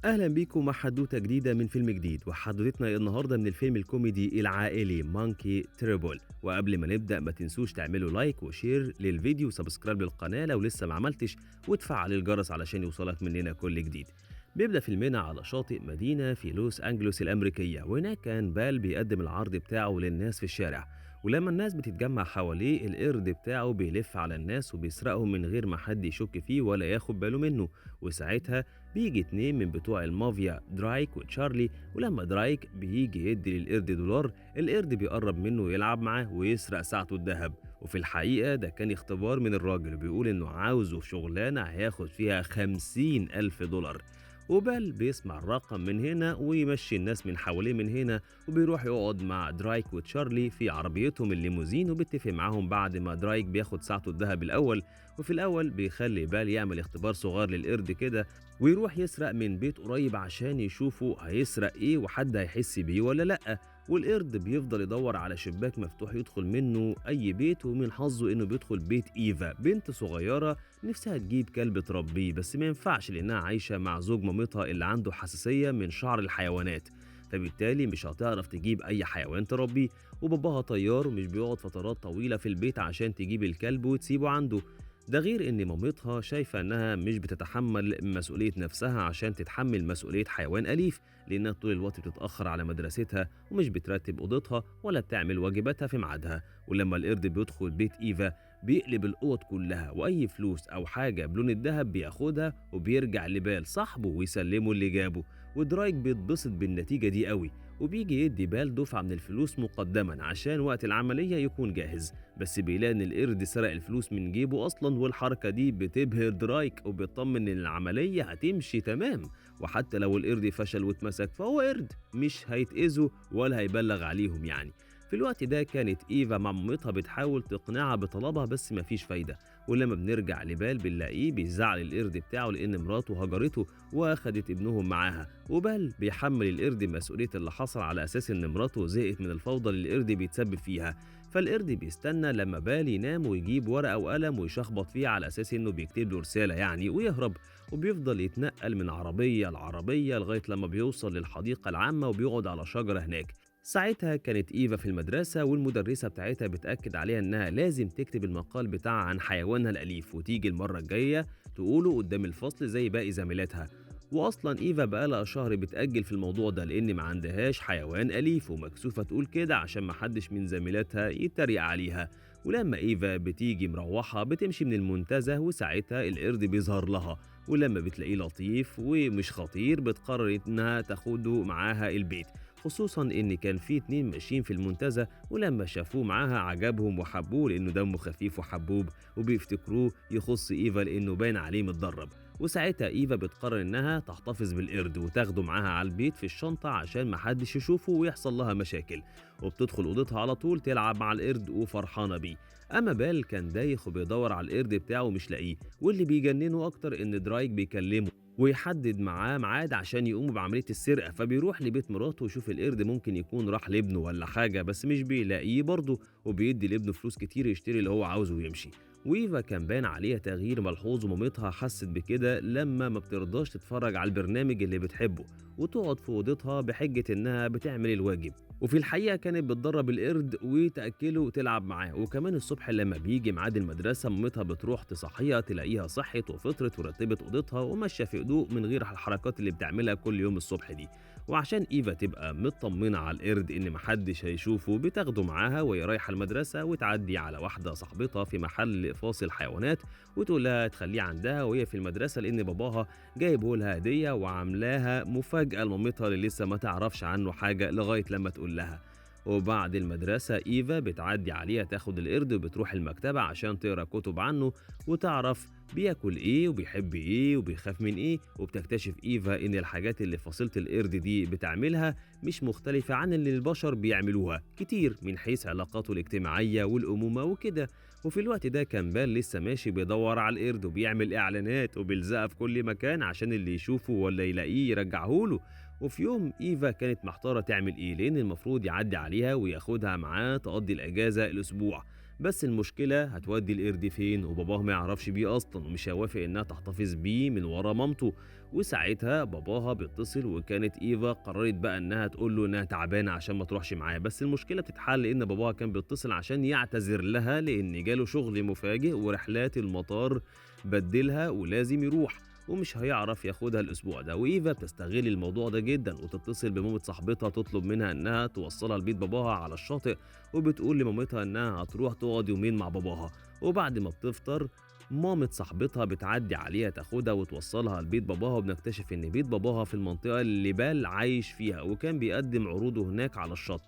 أهلا بيكم مع حدوتة جديدة من فيلم جديد، وحدوتنا النهاردة من الفيلم الكوميدي العائلي مونكي تريبل. وقبل ما نبدأ ما تنسوش تعملوا لايك وشير للفيديو وسبسكرايب للقناة لو لسه ما عملتش، وتفعل الجرس علشان يوصلك مننا كل جديد. بيبدأ فيلمنا على شاطئ مدينة في لوس أنجلوس الأمريكية، وهناك كان بال بيقدم العرض بتاعه للناس في الشارع. ولما الناس بتتجمع حواليه القرد بتاعه بيلف على الناس وبيسرقهم من غير ما حد يشك فيه ولا ياخد باله منه. وساعتها بيجي اتنين من بتوع المافيا، درايك وتشارلي. ولما درايك بيجي يدي للقرد دولار، القرد بيقرب منه ويلعب معاه ويسرق ساعته الذهب. وفي الحقيقة ده كان اختبار من الراجل، وبيقول انه عاوزه في شغلانة هياخد فيها 50,000 دولار. وبال بيسمع الرقم من هنا ويمشي الناس من حواليه من هنا، وبيروح يقعد مع درايك وتشارلي في عربيتهم الليموزين، وبيتفق معاهم بعد ما درايك بياخد ساعته الذهب الأول. وفي الأول بيخلي بال يعمل اختبار صغير للقرد كده، ويروح يسرق من بيت قريب عشان يشوفوا هيسرق ايه وحد هيحس بيه ولا لأ. والقرد بيفضل يدور على شباك مفتوح يدخل منه أي بيت، ومن حظه إنه بيدخل بيت إيفا، بنت صغيرة نفسها تجيب كلب تربيه، بس ما ينفعش لأنها عايشة مع زوج مامتها اللي عنده حساسية من شعر الحيوانات، فبالتالي مش هتعرف تجيب أي حيوان تربيه. وباباها طيار ومش بيقعد فترات طويلة في البيت عشان تجيب الكلب وتسيبه عنده. ده غير ان مامتها شايفة انها مش بتتحمل مسؤولية نفسها عشان تتحمل مسؤولية حيوان أليف، لانها طول الوقت بتتأخر على مدرستها ومش بترتب اوضتها ولا بتعمل واجباتها في ميعادها. ولما القرد بيدخل بيت ايفا بيقلب الاوض كلها، واي فلوس او حاجة بلون الذهب بياخدها وبيرجع لبال صاحبه ويسلمه اللي جابه. ودرايك بيتبسط بالنتيجة دي قوي، وبيجي يدي بال دفعة من الفلوس مقدما عشان وقت العملية يكون جاهز. بس بيلاقي ان القرد سرق الفلوس من جيبه اصلا، والحركة دي بتبهر درايك وبيطمن ان العملية هتمشي تمام. وحتى لو القرد فشل واتمسك فهو قرد مش هيتأذوا ولا هيبلغ عليهم يعني. في الوقت ده كانت ايفا مع مامتها بتحاول تقنعها بطلبها بس مفيش فايدة. ولما بنرجع لبال بنلاقيه بيزعل القرد بتاعه لان مراته هجرته واخدت ابنهم معاها. وبال بيحمل القرد مسؤولية اللي حصل على اساس ان مراته زهقت من الفوضى اللي القرد بيتسبب فيها. فالقرد بيستنى لما بال ينام ويجيب ورقة وقلم ويشخبط فيه على أساس إنه بيكتب له رسالة يعني ويهرب. وبيفضل يتنقل من عربية لعربية لغاية لما بيوصل للحديقة العامة وبيقعد على شجرة هناك. ساعتها كانت إيفا في المدرسة، والمدرسة بتاعتها بتأكد عليها إنها لازم تكتب المقال بتاعها عن حيوانها الأليف وتيجي المرة الجاية تقوله قدام الفصل زي باقي زميلاتها. واصلا ايفا بقالها شهر بتأجل في الموضوع ده لان ما عندهاش حيوان اليف، ومكسوفه تقول كده عشان ما حدش من زميلاتها يتريق عليها. ولما ايفا بتيجي مروحه بتمشي من المنتزه، وساعتها القرد بيظهر لها. ولما بتلاقيه لطيف ومش خطير بتقرر انها تاخده معاها البيت، خصوصا ان كان في اتنين ماشيين في المنتزه ولما شافوه معاها عجبهم وحبوه لانه دمه خفيف وحبوب، وبيفتكروه يخص ايفا لانه باين عليه متدرب. وساعتها ايفا بتقرر انها تحتفظ بالقرد وتاخده معاها على البيت في الشنطه عشان محدش يشوفه ويحصل لها مشاكل. وبتدخل اوضتها على طول تلعب مع القرد وفرحانه بيه. اما بال كان دايخ وبيدور على القرد بتاعه مش لاقيه، واللي بيجننه اكتر ان درايك بيكلمه ويحدد معاه ميعاد عشان يقوموا بعمليه السرقه. فبيروح لبيت مراته ويشوف القرد ممكن يكون راح لابنه ولا حاجه، بس مش بيلاقيه برضه، وبيدي لابنه فلوس كتير يشتري اللي هو عاوزه ويمشي. وإيفا كان باين عليها تغيير ملحوظ، ومامتها حست بكده لما ما بترضاش تتفرج على البرنامج اللي بتحبه وتقعد في اوضتها بحجة انها بتعمل الواجب. وفي الحقيقة كانت بتدرب القرد وتأكله وتلعب معاه. وكمان الصبح لما بيجي ميعاد المدرسة مامتها بتروح تصحيها تلاقيها صحت وفطرت ورتبت اوضتها وماشية في هدوء من غير الحركات اللي بتعملها كل يوم الصبح دي. وعشان إيفا تبقى مطمنة على القرد إن محدش هيشوفه بتاخده معاها وهي رايحة المدرسة، وتعدي على واحدة صاحبتها في محل فاصل حيوانات وتقول لها تخليه عندها وهي في المدرسة لأن باباها جايبه لها هدية وعاملاها مفاجأة لمامتها اللي لسه ما تعرفش عنه حاجة لغاية لما تقول لها. وبعد المدرسة إيفا بتعدي عليها تاخد القرد وبتروح المكتبة عشان تقرا كتب عنه وتعرف بياكل ايه وبيحب ايه وبيخاف من ايه. وبتكتشف ايفا ان الحاجات اللي فصيلة القرد دي بتعملها مش مختلفة عن اللي البشر بيعملوها كتير من حيث علاقاته الاجتماعية والأمومة وكده. وفي الوقت ده كان بال لسه ماشي بيدور على القرد وبيعمل اعلانات وبيلزقها في كل مكان عشان اللي يشوفه ولا يلاقيه يرجعهوله. وفي يوم ايفا كانت محتارة تعمل ايه لان المفروض يعدي عليها وياخدها معاه تقضي الاجازة الاسبوع، بس المشكلة هتودي القرد فين وباباه ما يعرفش بيه أصلا ومش هيوافق إنها تحتفظ بيه من ورا مامته. وساعتها باباها بيتصل وكانت إيفا قررت بقى إنها تقول له إنها تعبانة عشان ما تروحش معاه، بس المشكلة بتتحل إن باباها كان بيتصل عشان يعتذر لها لأن جاله شغل مفاجئ ورحلات المطار بدلها ولازم يروح ومش هيعرف ياخدها الاسبوع ده. وايفا بتستغل الموضوع ده جدا وتتصل بمامة صاحبتها تطلب منها انها توصلها لبيت باباها على الشاطئ، وبتقول لمامتها انها هتروح تقعد يومين مع باباها. وبعد ما بتفطر مامة صاحبتها بتعدي عليها تاخدها وتوصلها لبيت باباها، وبنكتشف ان بيت باباها في المنطقة اللي بال عايش فيها وكان بيقدم عروضه هناك على الشط.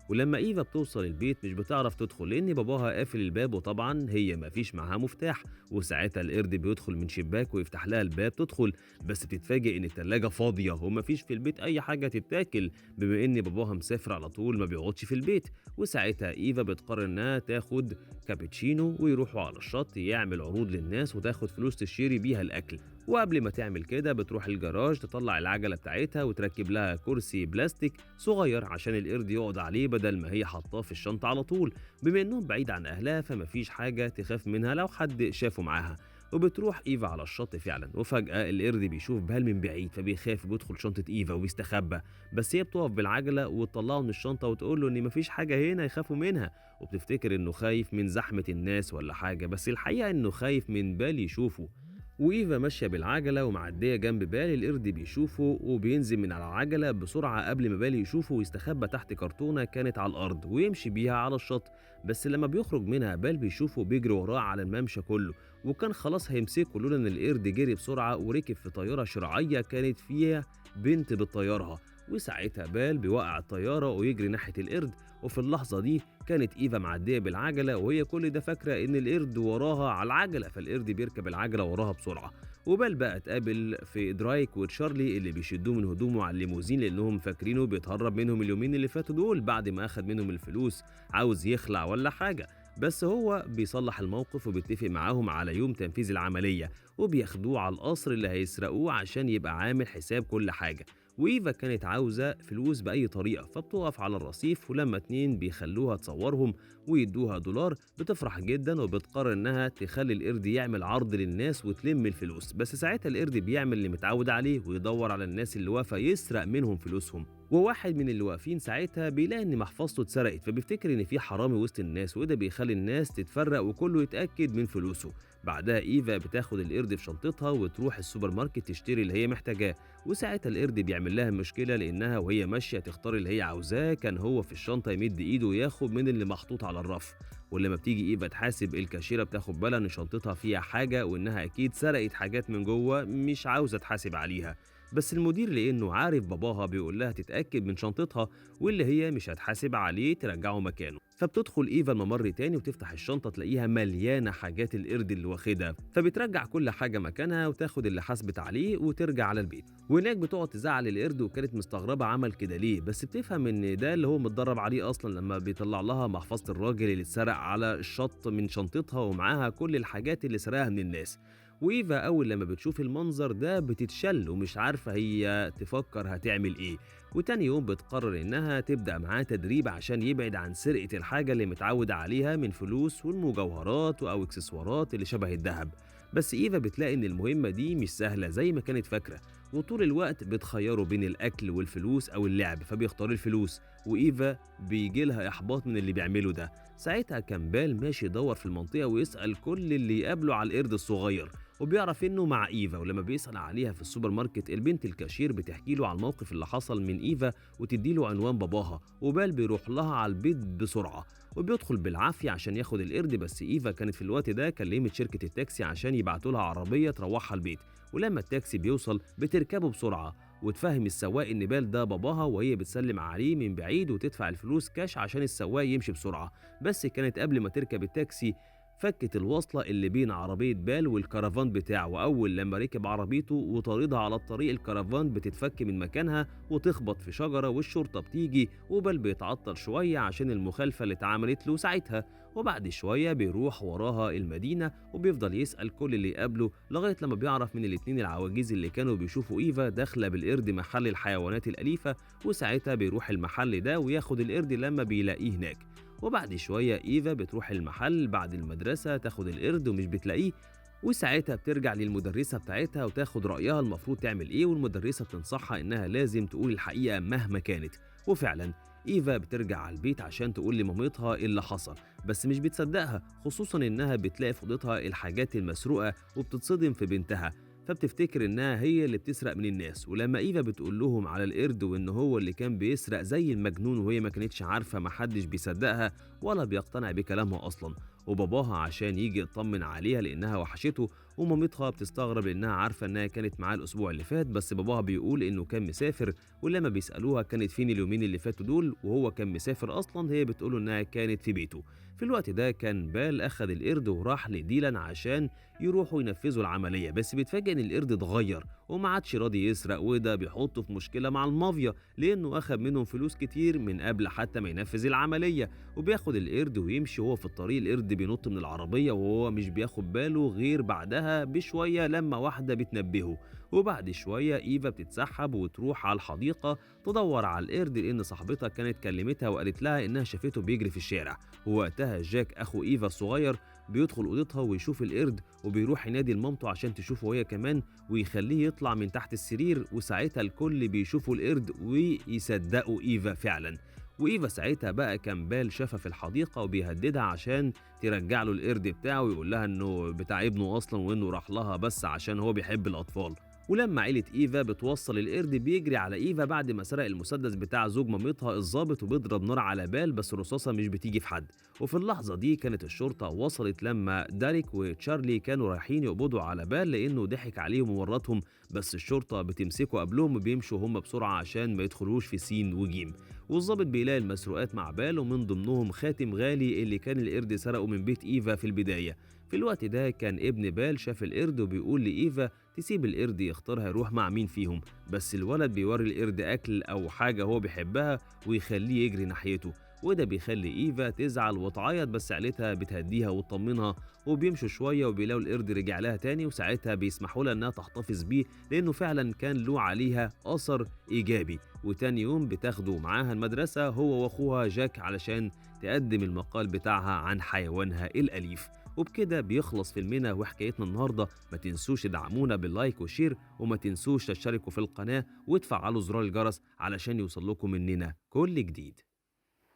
ولما ايفا بتوصل البيت مش بتعرف تدخل لان باباها قافل الباب وطبعا هي مفيش معاها مفتاح. وساعتها القرد بيدخل من شباك ويفتح لها الباب تدخل، بس بتتفاجئ ان التلاجة فاضية ومفيش في البيت اي حاجة تتاكل بما ان باباها مسافر على طول ما بيقعدش في البيت. وساعتها ايفا بتقرر انها تاخد كابتشينو ويروحوا على الشط يعمل عروض للناس وتاخد فلوس تشتري بيها الاكل. وقبل ما تعمل كده بتروح الجراج تطلع العجلة بتاعتها وتركب لها كرسي بلاستيك صغير عشان القرد يقعد عليه بدل ما هي حاطاه في الشنطة على طول، بما انهم بعيد عن اهلها فمفيش حاجة تخاف منها لو حد شافه معاها. وبتروح ايفا على الشط فعلا وفجأة القرد بيشوف بال من بعيد فبيخاف وبيدخل شنطة ايفا وبيستخبى، بس هي بتقف بالعجلة وتطلعه من الشنطة وتقول له ان مفيش حاجة هنا يخافوا منها، وبتفتكر انه خايف من زحمة الناس ولا حاجة، بس الحقيقة انه خايف من بال يشوفه. وإيفا ماشية بالعجلة ومعدية جنب بال، القرد بيشوفه وبينزل من على العجلة بسرعة قبل ما بال يشوفه ويستخبى تحت كرتونة كانت على الأرض ويمشي بيها على الشط. بس لما بيخرج منها بال بيشوفه بيجري وراه على الممشى كله وكان خلاص هيمسكه لولا إن القرد جري بسرعة وركب في طيارة شراعية كانت فيها بنت بتطيرها. وساعتها بال بيوقع الطيارة ويجري ناحية القرد، وفي اللحظة دي كانت إيفا معدية بالعجلة وهي كل ده فاكرة إن القرد وراها على العجلة، فالقرد بيركب العجلة وراها بسرعة. وبال بقى اتقابل في درايك وتشارلي اللي بيشدوه من هدومه على الليموزين لأنهم فاكرينه بيتهرب منهم اليومين اللي فاتوا دول بعد ما أخد منهم الفلوس عاوز يخلع ولا حاجة. بس هو بيصلح الموقف وبيتفق معاهم على يوم تنفيذ العملية وبياخدوه على القصر اللي هيسرقوه عشان يبقى عامل حساب كل حاجة. وإيفا كانت عاوزة فلوس بأي طريقة فبتقف على الرصيف ولما اتنين بيخلوها تصورهم ويدوها دولار بتفرح جدا وبتقرر انها تخلي القرد يعمل عرض للناس وتلم الفلوس، بس ساعتها القرد بيعمل اللي متعود عليه ويدور على الناس اللي واقفة يسرق منهم فلوسهم. وواحد من اللي واقفين ساعتها بيلاقي ان محفظته اتسرقت فبيفتكر ان في حرامي وسط الناس وده بيخلي الناس تتفرق وكله يتأكد من فلوسه. بعدها إيفا بتاخد القرد في شنطتها وتروح السوبر ماركت تشتري اللي هي محتاجاه، وساعتها القرد بيعمل لها مشكلة لأنها وهي ماشية تختار اللي هي عاوزاه كان هو في الشنطة يمد إيده وياخد من اللي محطوط على الرف. ولما بتيجي إيفا تحاسب الكاشيرة بتاخد بالها إن شنطتها فيها حاجة وإنها أكيد سرقت حاجات من جوه مش عاوزة تحاسب عليها، بس المدير لأنه عارف باباها بيقول لها تتأكد من شنطتها واللي هي مش هتحاسب عليه ترجعه مكانه. فبتدخل إيفا الممر تاني وتفتح الشنطة تلاقيها مليانة حاجات القرد اللي واخدها، فبترجع كل حاجة مكانها وتاخد اللي حاسبت عليه وترجع على البيت. وهناك بتقعد تزعل القرد وكانت مستغربة عمل كده ليه، بس بتفهم إن ده اللي هو متدرب عليه أصلا لما بيطلع لها محفظة الراجل اللي اتسرق على الشط من شنطتها ومعاها كل الحاجات اللي سرقها من الناس. وإيفا أول لما بتشوف المنظر ده بتتشل ومش عارفة هي تفكر هتعمل إيه. وتاني يوم بتقرر إنها تبدأ معاه تدريب عشان يبعد عن سرقة الحاجة اللي متعودة عليها من فلوس والمجوهرات أو إكسسوارات اللي شبه الذهب. بس إيفا بتلاقي إن المهمة دي مش سهلة زي ما كانت فاكرة، وطول الوقت بتخيره بين الأكل والفلوس أو اللعب فبيختار الفلوس، وإيفا بيجيلها إحباط من اللي بيعمله ده. ساعتها كان بال ماشي يدور في المنطقة ويسأل كل اللي يقابله على القرد الصغير وبيعرف انه مع ايفا، ولما بيسأل عليها في السوبر ماركت البنت الكاشير بتحكي له على الموقف اللي حصل من ايفا وتديله عنوان باباها، وبال بيروح لها على البيت بسرعة وبيدخل بالعافية عشان ياخد القرد، بس ايفا كانت في الوقت ده كلمت شركة التاكسي عشان يبعتوا لها عربية تروحها البيت، ولما التاكسي بيوصل بتركبه بسرعة وتفهم السواق ان بال ده باباها وهي بتسلم عليه من بعيد وتدفع الفلوس كاش عشان السواق يمشي بسرعة. بس كانت قبل ما تركب التاكسي فكت الوصلة اللي بين عربية بال والكرفان بتاعه، وأول لما ركب عربيته وطاردها على الطريق الكرفان بتتفك من مكانها وتخبط في شجرة والشرطة بتيجي، وبال بيتعطل شوية عشان المخالفة اللي اتعملت له ساعتها، وبعد شوية بيروح وراها المدينة وبيفضل يسأل كل اللي يقابله لغاية لما بيعرف من الاتنين العواجيز اللي كانوا بيشوفوا إيفا داخلة بالقرد محل الحيوانات الأليفة، وساعتها بيروح المحل ده وياخد القرد لما بيلاقيه هناك. وبعد شوية إيفا بتروح المحل بعد المدرسة تاخد القرد ومش بتلاقيه، وساعتها بترجع للمدرسة بتاعتها وتاخد رأيها المفروض تعمل إيه، والمدرسة بتنصحها إنها لازم تقول الحقيقة مهما كانت. وفعلا إيفا بترجع على البيت عشان تقول لمامتها إيه اللي حصل، بس مش بتصدقها، خصوصا إنها بتلاقي في أوضتها الحاجات المسروقة وبتتصدم في بنتها، فبتفتكر إنها هي اللي بتسرق من الناس. ولما إيفا بتقول لهم على القرد وإن هو اللي كان بيسرق زي المجنون وهي ما كانتش عارفة، محدش بيصدقها ولا بيقتنع بكلامها أصلا. وباباها عشان يجي يطمن عليها لأنها وحشته، ومامتها بتستغرب لأنها عارفة إنها كانت معاه الأسبوع اللي فات، بس باباها بيقول إنه كان مسافر، ولما بيسألوها كانت فين اليومين اللي فاتوا دول وهو كان مسافر أصلا، هي بتقوله إنها كانت في بيته. في الوقت ده كان بال أخد القرد وراح لديلان عشان يروحوا ينفذوا العملية، بس بيتفاجئ إن القرد اتغير وما عادش راضي يسرق، وده بيحطه في مشكلة مع المافيا لأنه أخد منهم فلوس كتير من قبل حتى ما ينفذ العملية. وبياخد القرد ويمشي وهو في الطريق، القرد بينط من العربية وهو مش بياخد باله غير بعدها بشوية لما واحدة بتنبهه. وبعد شوية إيفا بتتسحب وتروح على الحديقة تدور على القرد لأن صاحبتها كانت كلمتها وقالت لها إنها شافته بيجري في الشارع. ووقتها جاك أخو إيفا الصغير بيدخل أوضتها ويشوف القرد وبيروح ينادي لمامته عشان تشوفه هي كمان ويخليه يطلع من تحت السرير، وساعتها الكل بيشوفوا القرد ويصدقوا إيفا فعلا. وإيفا ساعتها بقى كان بال شافها في الحديقة وبيهددها عشان ترجع له القرد بتاعه ويقول لها إنه بتاع ابنه أصلا وإنه راح لها بس عشان هو بيحب الأطفال. ولما عيلة إيفا بتوصل القرد بيجري على إيفا بعد ما سرق المسدس بتاع زوج مامتها الضابط وبيضرب نار على بال، بس الرصاصة مش بتيجي في حد. وفي اللحظة دي كانت الشرطة وصلت لما داريك وتشارلي كانوا رايحين يقبضوا على بال لأنه ضحك عليهم وورطهم، بس الشرطة بتمسكه قبلهم وبيمشوا هم بسرعة عشان ما يدخلوش في سين وجيم. والظابط بيلاقي المسروقات مع بال ومن ضمنهم خاتم غالي اللي كان القرد سرقه من بيت إيفا في البداية. في الوقت ده كان ابن بال شاف القرد وبيقول لإيفا تسيب القرد يختار هيروح مع مين فيهم، بس الولد بيوري القرد أكل أو حاجة هو بيحبها ويخليه يجري ناحيته، وده بيخلي إيفا تزعل وتعيط، بس عيلتها بتهديها وتطمنها. وبيمشوا شوية وبيلاقوا القرد رجع لها تاني، وساعتها بيسمحوا لها إنها تحتفظ بيه لأنه فعلا كان له عليها أثر إيجابي. وتاني يوم بتاخده معاها المدرسة هو وأخوها جاك علشان تقدم المقال بتاعها عن حيوانها الأليف. وبكده بيخلص فيلمنا وحكايتنا النهارده. ما تنسوش تدعمونا باللايك والشير، وما تنسوش تشتركوا في القناة وتفعلوا زرار الجرس علشان يوصل لكم مننا كل جديد.